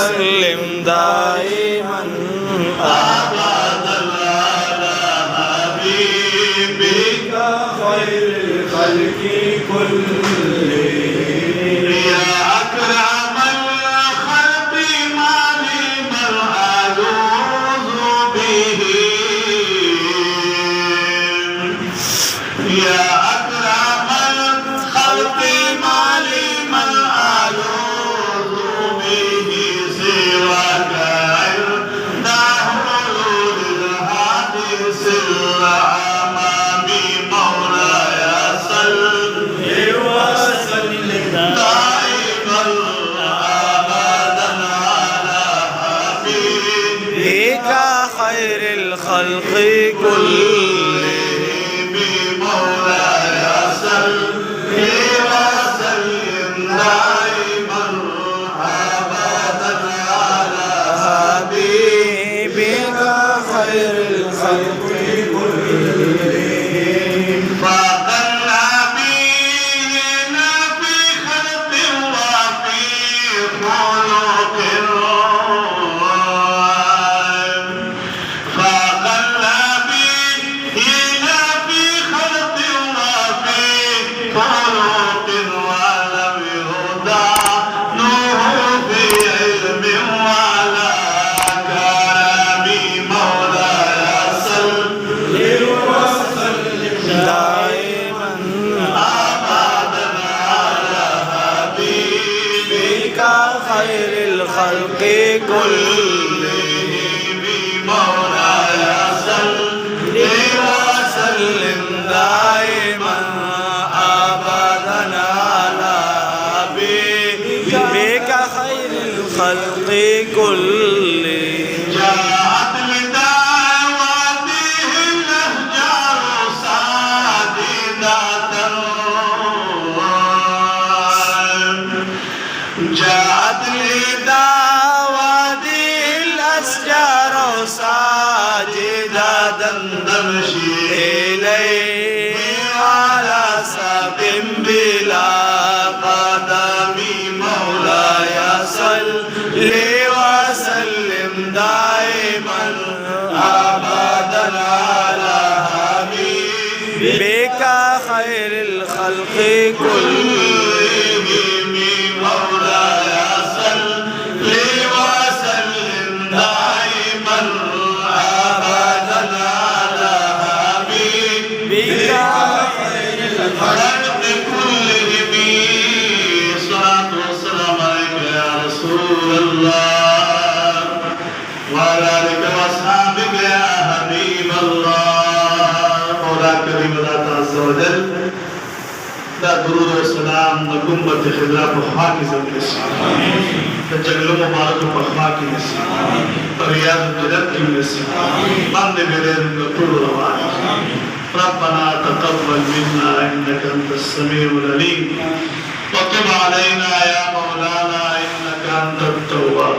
وسلم دائما أبدا على حبيبك خير الخلق كلهم يا أكرم الخلق ما لمن ألوذ به يا أكرم الخلق ما لمن ألوذ به سواك عند حلول الحادث الأمام مولاي صل وسلم دائما أبدا على حبيبك بك خير الخلق كلهم مولاي صل وسلم دائما أبدا على حبيبك خير الخلق كلهم فاق النبيين في خلق وفي خلق فاق النبيين في خلق وفي خلق ولم يدانه في علم ولا كرم مولاي صل دائما أبدا على حبيبك بك خير الخلق كلهم مولاي صل وسلم دائما ابدا على حبيبك بك خير الخلق كلهم جاءت لدعوته الأشجار ساجدة جاءت لدعوته الاشجار ساجدة تمشي إليه على ساق بلا قدم مولاي صل وسلم دائما أبدا على حبيبك خير الخلق كلهم مولاي صل وسلم دائما أبدا على حبيبك خير الخلق خلق كلهم صلاة والسلام عليك يا رسول الله وعلى آلك وأصحابك يا حبيب الله مولا كريم ذات عز وجل لا درود والسلام نقوم بخلاف حاكز النساء تجعل مبارك بخاك النساء فرياض الجلد النساء من بلين كل رواه ربنا تقبل منا إنك أنت السميع العليم وتب علينا يا مولانا إنك أنت التواب